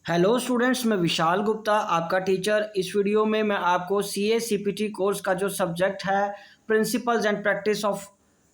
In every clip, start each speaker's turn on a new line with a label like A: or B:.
A: Hello students, मैं विशाल गुप्ता आपका teacher. इस वीडियो में मैं आपको सीए सीपीटी कोर्स का जो सब्जेक्ट है principles and practice of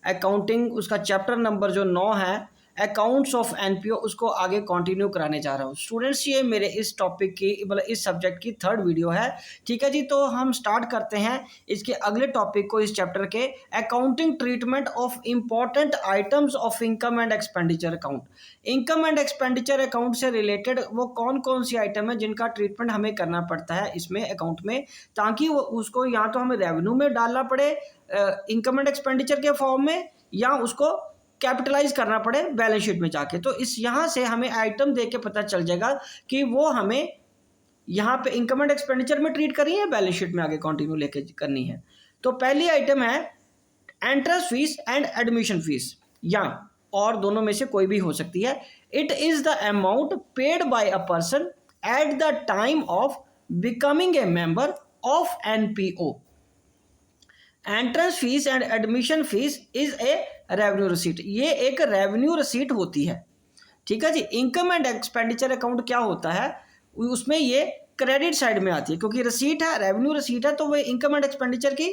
A: accounting, उसका चैप्टर नंबर जो 9 है अकाउंट्स ऑफ एनपीओ, उसको आगे कंटिन्यू कराने जा रहा हूँ। स्टूडेंट्स, ये मेरे इस टॉपिक की मतलब इस सब्जेक्ट की 3rd वीडियो है। ठीक है जी, तो हम स्टार्ट करते हैं इसके अगले टॉपिक को, इस चैप्टर के accounting treatment of important items of income and expenditure account. Income and expenditure account से रिलेटेड वो कौन कौन सी आइटम है जिनका ट्रीटमेंट हमें करना पड़ता है इसमें अकाउंट में, ताकि वो उसको या तो हमें रेवेन्यू में डालना पड़े इनकम एंड एक्सपेंडिचर के फॉर्म में, या उसको कैपिटलाइज करना पड़े बैलेंस शीट में जाके। तो इस यहाँ से हमें आइटम देख के पता चल जाएगा कि वो हमें यहाँ पे इनकम एंड एक्सपेंडिचर में ट्रीट करनी है, बैलेंस शीट में आगे कंटिन्यू लेके करनी है। तो पहली आइटम है entrance fees and admission fees, या और दोनों में से कोई भी हो सकती है। It is the amount paid by a person at the time of becoming a member of NPO. Entrance fees and admission fees is a revenue receipt, ये एक रेवेन्यू रिसीट होती है। ठीक है जी। इनकम एंड एक्सपेंडिचर अकाउंट क्या होता है, उसमें ये क्रेडिट साइड में आती है, क्योंकि रिसीट है, रेवेन्यू रिसीट है, तो वो इनकम एंड एक्सपेंडिचर की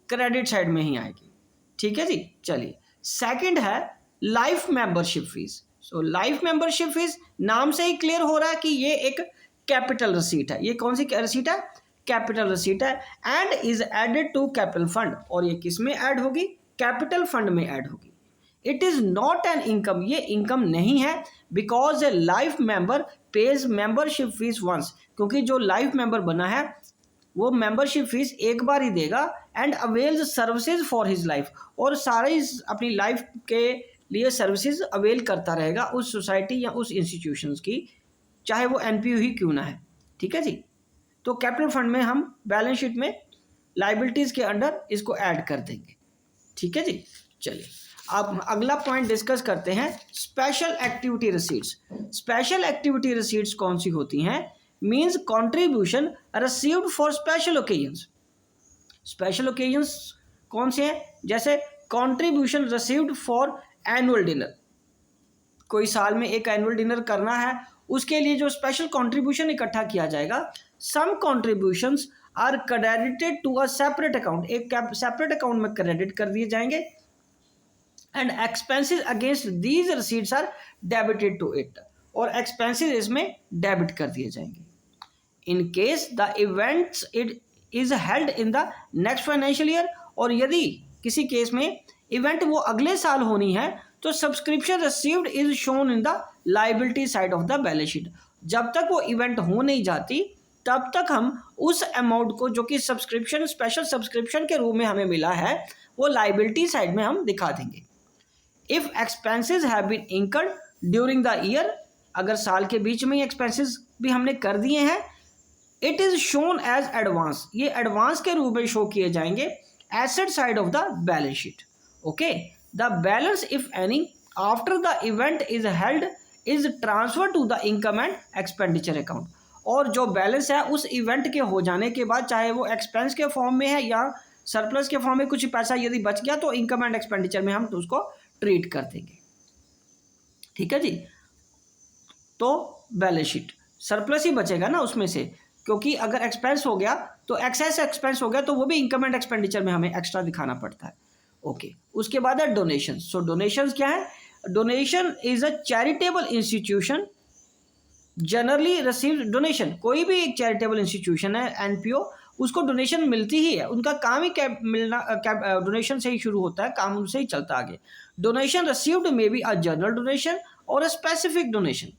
A: क्रेडिट साइड में ही आएगी। ठीक है जी। चलिए, सेकंड है life membership fees. So life membership fees नाम से ही क्लियर हो रहा है कि ये एक कैपिटल रिसीट है। ये कौन सी रिसीट है? कैपिटल रिसीट है। And is added to capital fund, और ये किस में ऐड होगी? कैपिटल फंड में ऐड होगी। It is not an income, ये इनकम नहीं है, because a life member pays membership fees once, क्योंकि जो लाइफ मेंबर बना है वो मेंबरशिप फीस एक बार ही देगा। And avails services for his life, और सारे अपनी लाइफ के लिए सर्विसेज अवेल करता रहेगा उस सोसाइटी या उस इंस्टीट्यूशंस की, चाहे वो एनपीओ ही क्यों ना है। ठीक है जी। तो कैपिटल फंड में हम बैलेंस शीट में लाइबिलिटीज के अंडर इसको ऐड कर देंगे। ठीक है जी। चलिए, अब अगला पॉइंट डिस्कस करते हैं, special activity receipts. Special activity receipts कौन सी होती हैं? Means contribution received for special occasions. Special occasions कौन से हैं? जैसे contribution received for annual dinner, कोई साल में एक एनुअल डिनर करना है, उसके लिए जो स्पेशल कॉन्ट्रीब्यूशन इकट्ठा किया जाएगा। Sum contributions are credited to a separate account, एक सेपरेट अकाउंट में क्रेडिट कर दिए जाएंगे। And expenses against these receipts are debited to it, और एक्सपेंसेस इसमें डेबिट कर दिए जाएंगे। In case the events it is held in the next financial year, और यदि किसी केस में इवेंट वो अगले साल होनी है, तो subscription received is shown in the liability side of the balance sheet. जब तक वो इवेंट हो नहीं जाती तब तक हम उस अमाउंट को, जो कि सब्सक्रिप्शन स्पेशल सब्सक्रिप्शन के रूप में हमें मिला है, वो लाइबिलिटी साइड में हम दिखा देंगे। If expenses have been incurred during the year, अगर साल के बीच में ही एक्सपेंसेस भी हमने कर दिए हैं, it is shown as advance, ये एडवांस के रूप में शो किए जाएंगे asset side of the balance sheet. Okay, the balance if any after the event is held is transfer to the income and expenditure account, और जो balance है उस इवेंट के हो जाने के बाद, चाहे वो एक्सपेंस के फॉर्म में है या सरप्लस के फॉर्म में कुछ पैसा यदि बच गया, तो इनकम एंड एक्सपेंडिचर में हम तो उसको ट्रीट कर देंगे। ठीक है जी। तो बैलेंस शीट सरप्लस ही बचेगा ना उसमें से, क्योंकि अगर एक्सपेंस हो गया तो एक्सेस एक्सपेंस हो गया, तो वो भी इनकम एंड एक्सपेंडिचर में हमें एक्स्ट्रा दिखाना पड़ता है। ओके, उसके बाद है डोनेशन। सो डोनेशन क्या है? Donation is a charitable institution generally receive donation. कोई भी एक चैरिटेबल इंस्टीट्यूशन है एनपीओ, उसको डोनेशन मिलती ही है, उनका काम ही डोनेशन से ही शुरू होता है, काम उनसे ही चलता आगे। Donation received may be a general donation और अ स्पेसिफिक डोनेशन,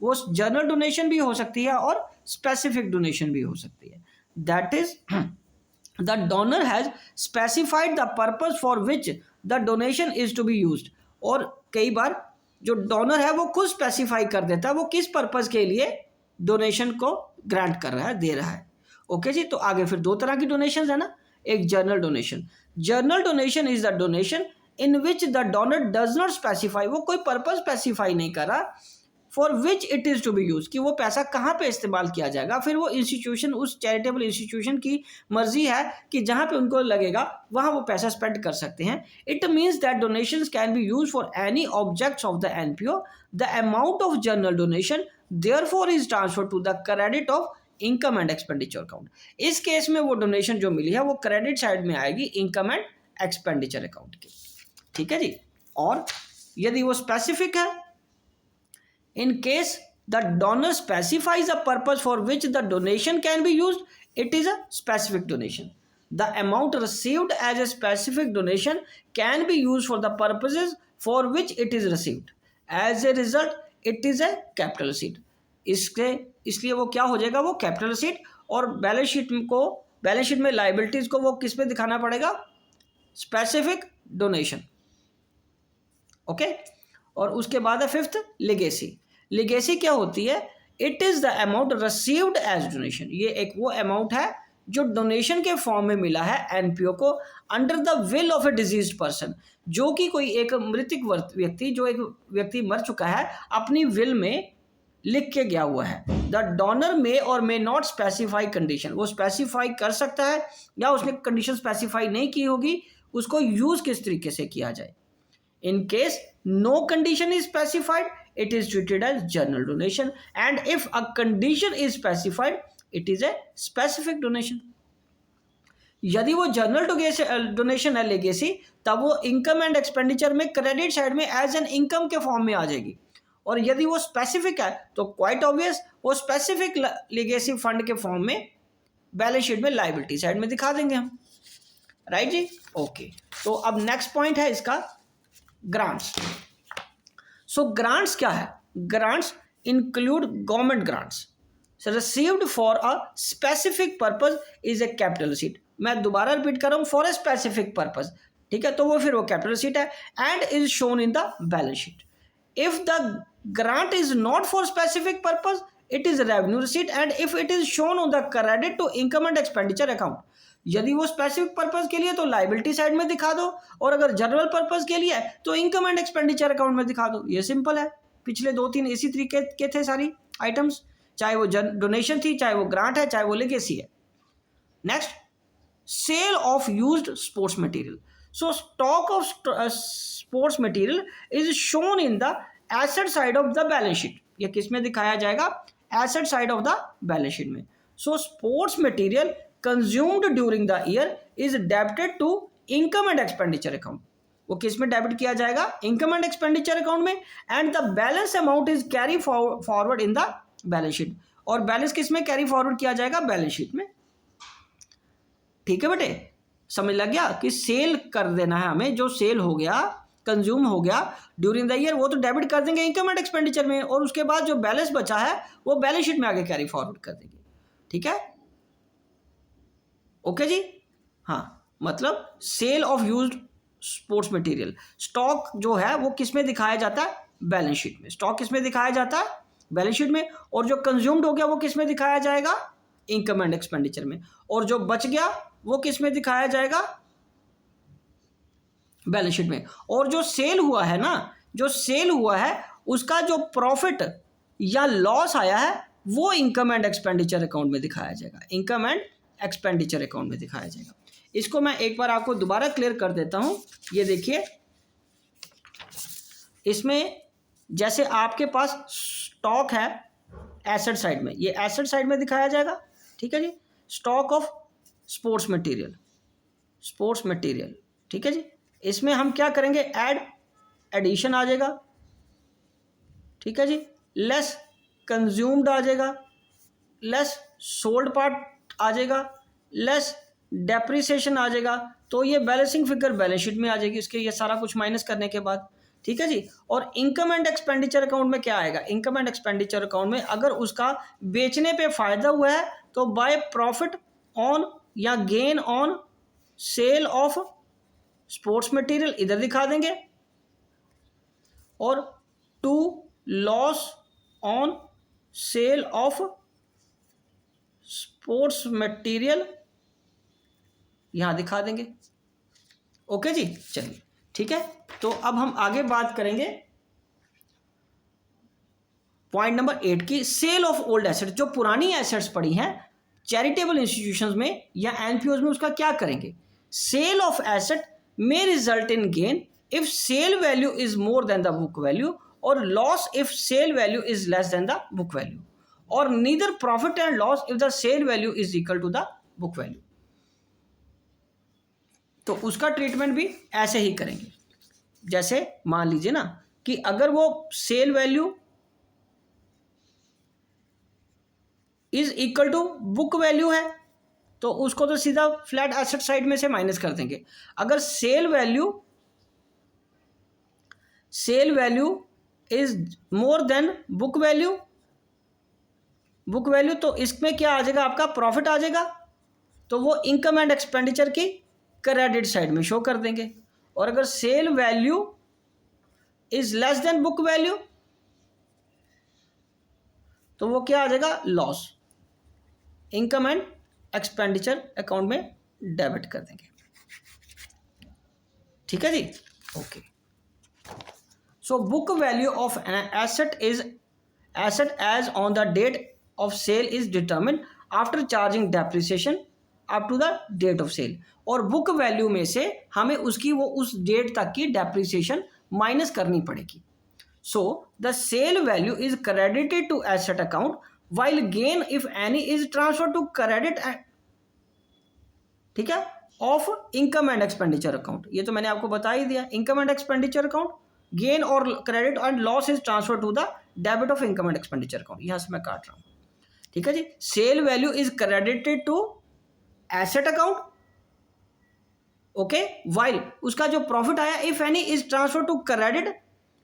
A: वो जनरल डोनेशन भी हो सकती है और स्पेसिफिक डोनेशन भी हो सकती है। That is the donor has specified the purpose for which the donation is to be used, और कई बार जो डोनर है वो खुद स्पेसिफाई कर देता है वो किस पर्पज के लिए डोनेशन को ग्रांट कर रहा है, दे रहा है। ओके जी। तो आगे फिर 2 तरह की डोनेशन है ना, एक general donation. General donation is the donation in which the donor does not specify, वो कोई पर्पज स्पेसिफाई नहीं कर रहा, for which it is to be use, कि वो पैसा कहाँ पे इस्तेमाल किया जाएगा। फिर वो इंस्टीट्यूशन, उस चैरिटेबल इंस्टीट्यूशन की मर्जी है कि जहाँ पे उनको लगेगा वहाँ वो पैसा स्पेंड कर सकते हैं। It means that donations can be use for any objects of the NPO. The amount of general donation therefore is transfer to the credit of income and expenditure account. इस केस में वो donation जो मिली है वो credit side में आएगी income and expenditure account के, ठीक है जी। और यदि वो स्पेसिफिक है, इन case the donor specifies a purpose for which the donation can be used, it is a specific donation. The amount received as a specific donation can be used for the purposes for which it is received. As a result, it is a capital receipt. इसलिए वो क्या हो जाएगा, वो capital receipt. और balance sheet में liabilities को वो किस पे दिखाना पड़ेगा, स्पेसिफिक डोनेशन, ओके। और उसके बाद है फिफ्थ लिगेसी। लिगेसी क्या होती है, it is the amount received as donation. ये एक वो अमाउंट है जो डोनेशन के फॉर्म में मिला है एनपीओ को under the will of A diseased person, जो कि कोई एक मृतक व्यक्ति, जो एक व्यक्ति मर चुका है, अपनी विल में लिख के गया हुआ है। द डोनर मे और मे नॉट स्पेसिफाई कंडीशन, वो स्पेसिफाई कर सकता है या उसने कंडीशन स्पेसिफाई नहीं की होगी, उसको यूज किस तरीके से किया जाए। In case no condition is specified, it is treated as general donation, and if a condition is specified, it is a specific donation. यदि वो जनरल डोनेशन है लेगेसी, तब वो इनकम एंड एक्सपेंडिचर में क्रेडिट साइड में as an income के form में आ जाएगी। और यदि वो स्पेसिफिक है तो क्वाइट ऑब्वियस वो स्पेसिफिक लेगेसी फंड के फॉर्म में बैलेंस शीट में लायबिलिटी साइड में दिखा देंगे हम, राइट जी, ओके। तो अब नेक्स्ट पॉइंट है इसका ग्रांट्स। सो ग्रांट्स क्या है, grants include government grants received for a specific purpose is a capital receipt। मैं दोबारा रिपीट कर रहा हूँ, फॉर ए स्पेसिफिक पर्पज, ठीक है, तो वो फिर वो कैपिटल रिसीट है and is shown in the balance sheet. If the grant is not for specific purpose, it is revenue receipt, and if it is shown on the credit to income and expenditure account. यदि वो specific purpose के लिए तो liability side में दिखा दो, और अगर जनरल पर्पज के लिए तो इनकम एंड एक्सपेंडिचर अकाउंट में दिखा दो। ये सिंपल है, पिछले 2-3 इसी तरीके के थे सारी आइटम्स, चाहे वो डोनेशन थी, चाहे वो ग्रांट है, चाहे वो लेगेसी है। Next, sale of used sports material. So stock of sports material is shown in the asset side of the balance sheet. ये किस में दिखाया जाएगा, asset side of the balance sheet में। So sports material consumed during the year is debited to income and expenditure account. वो किस में debit किया जाएगा, इनकम एंड एक्सपेंडिचर अकाउंट में, and the balance amount is carry forward in the balance sheet. और balance किस में carry forward किया जाएगा, बैलेंस शीट में, ठीक है बेटे, समझ लग गया कि सेल कर देना है हमें, जो सेल हो गया, कंज्यूम हो गया ड्यूरिंग द ईयर, वो तो डेबिट कर देंगे इनकम एंड एक्सपेंडिचर में, और उसके बाद जो बैलेंस बचा है वो बैलेंस शीट में आगे कैरी फॉरवर्ड कर देंगे, ठीक है, ओके जी। हाँ, मतलब sale of used sports material, stock जो है वो किस में दिखाया जाता है, बैलेंस शीट में। स्टॉक किस में दिखाया जाता है, बैलेंस शीट में, और जो कंज्यूम्ड हो गया वो किस में दिखाया जाएगा, इनकम एंड एक्सपेंडिचर में, और जो बच गया वो किस में दिखाया जाएगा, बैलेंस शीट में। और जो सेल हुआ है ना, जो सेल हुआ है उसका जो प्रॉफिट या लॉस आया है वो इनकम एंड एक्सपेंडिचर अकाउंट में दिखाया जाएगा, इनकम एंड एक्सपेंडिचर अकाउंट में दिखाया जाएगा। इसको मैं एक बार आपको दोबारा क्लियर कर देता हूं। ये देखिए, इसमें जैसे आपके पास स्टॉक है एसेट साइड में, ये एसेट साइड में दिखाया जाएगा, ठीक है जी। Stock of sports material, sports material, ठीक है जी। इसमें हम क्या करेंगे, एडिशन आ जाएगा, ठीक है जी, लेस कंज्यूम्ड आ जाएगा, लेस सोल्ड पार्ट आ जाएगा, लेस डेप्रिसिएशन आ जाएगा, तो ये बैलेंसिंग फिगर बैलेंस शीट में आ जाएगी इसके, ये सारा कुछ माइनस करने के बाद, ठीक है जी। और इनकम एंड एक्सपेंडिचर अकाउंट में क्या आएगा, इनकम एंड एक्सपेंडिचर अकाउंट में अगर उसका बेचने पे फायदा हुआ है तो बाय प्रॉफिट ऑन या gain on sale of sports material इधर दिखा देंगे, और to loss on sale of sports material यहां दिखा देंगे, ओके जी। चलिए ठीक है, तो अब हम आगे बात करेंगे पॉइंट नंबर 8 की, सेल ऑफ ओल्ड एसेट्स। जो पुरानी एसेट्स पड़ी हैं चैरिटेबल इंस्टीट्यूशंस में या एनपीओज में, उसका क्या करेंगे। Sale of asset may result in gain if sale value is more than the book value और loss if sale value is less than the book value, और neither profit and loss if the sale value is equal to the book value. तो उसका treatment भी ऐसे ही करेंगे। जैसे मान लीजिए ना कि अगर वो sale value is equal to book value है तो उसको तो सीधा फ्लैट एसेट साइड में से माइनस कर देंगे। अगर sale value is more than book value तो इसमें क्या आ जाएगा, आपका प्रॉफिट आ जाएगा, तो वो इनकम एंड एक्सपेंडिचर की क्रेडिट साइड में शो कर देंगे। और अगर sale value is less than book value तो वो क्या आ जाएगा, loss, income and expenditure account में डेबिट कर देंगे। ठीक है जी, okay. So book value of an asset as on the date of sale is determined after charging depreciation up to the date of sale. और बुक वैल्यू में से हमें उसकी वो उस डेट तक की डेप्रिसिएशन माइनस करनी पड़ेगी। So the sale value is credited to asset account while gain if any is transferred to credit, ठीक है, of income and expenditure account. ये तो मैंने आपको बता ही दिया, income and expenditure account, gain और credit and loss is transfer to the debit of income and expenditure account. यहां से मैं काट रहा हूं, ठीक है जी। Sale value is credited to asset account, okay, while उसका जो प्रॉफिट आया if any is transfer to credit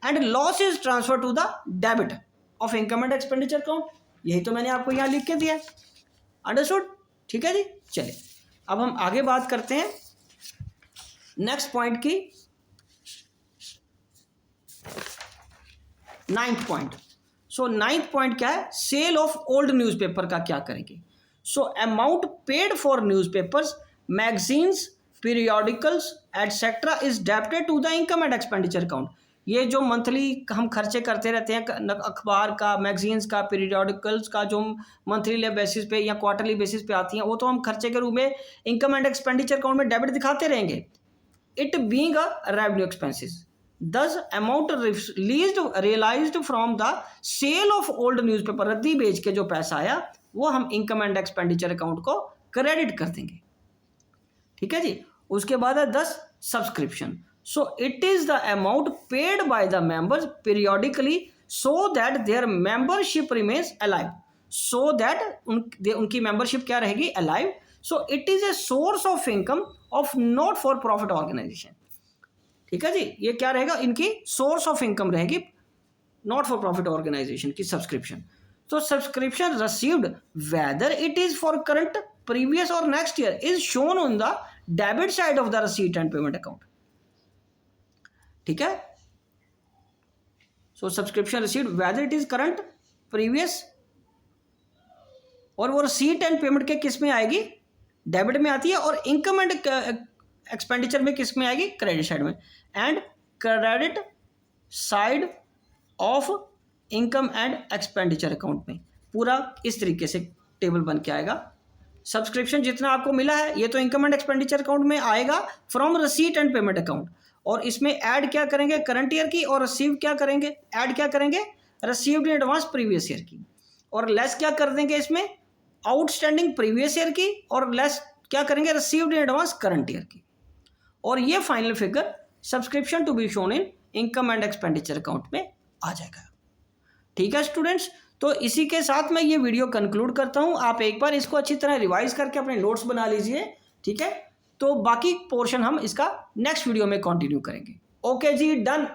A: and loss is transfer to the debit of income and expenditure account. यही तो मैंने आपको यहां लिख के दिया, अंडरस्टूड, ठीक है जी। चलिए अब हम आगे बात करते हैं नेक्स्ट पॉइंट की, 9th पॉइंट। सो 9th पॉइंट क्या है, सेल ऑफ ओल्ड न्यूज़पेपर का क्या करेंगे। So amount paid for newspapers, magazines, periodicals etcetera is debited to the income and expenditure account. ये जो मंथली हम खर्चे करते रहते हैं अखबार का, मैगजीन्स का, पीरियोडिकल्स का, जो मंथली बेसिस पे या क्वार्टरली बेसिस पे आती हैं, वो तो हम खर्चे के रूप में इनकम एंड एक्सपेंडिचर अकाउंट में डेबिट दिखाते रहेंगे, it being a revenue expenses. This amount realized from the sale of old newspaper, रद्दी बेच के जो पैसा आया वो हम इनकम एंड एक्सपेंडिचर अकाउंट को क्रेडिट कर देंगे, ठीक है जी। उसके बाद है 10 subscription. So it is the amount paid by the members periodically so that their membership remains alive, so that उनकी membership क्या रहेगी, alive. So it is a source of income of not for profit organization, ठीक है जी। ये क्या रहेगा, इनकी source of income रहेगी not for profit organization की subscription। तो subscription received whether it is for current, previous or next year is shown on the debit side of the receipt and payment account, ठीक है। So subscription received whether it is current, previous, और वो receipt and payment के किस में आएगी, debit में आती है, और इनकम एंड एक्सपेंडिचर में किस में आएगी, क्रेडिट साइड में। And credit side of income and expenditure account में पूरा इस तरीके से टेबल बन के आएगा। सब्सक्रिप्शन जितना आपको मिला है ये तो इनकम एंड एक्सपेंडिचर अकाउंट में आएगा from receipt and payment account, और इसमें ऐड क्या करेंगे, करंट ईयर की, और रिसीव क्या करेंगे, ऐड क्या करेंगे, received in advance previous year की, और लेस क्या कर देंगे इसमें, आउटस्टैंडिंग प्रीवियस ईयर की, और लेस क्या करेंगे, received in advance current year की, और ये final figure subscription to be shown in income and expenditure account में आ जाएगा, ठीक है स्टूडेंट्स। तो इसी के साथ मैं ये वीडियो कंक्लूड करता हूँ। आप एक बार इसको अच्छी तरह रिवाइज करके अपने नोट्स बना लीजिए, ठीक है। तो बाकी पोर्शन हम इसका नेक्स्ट वीडियो में कंटिन्यू करेंगे। ओके जी, डन।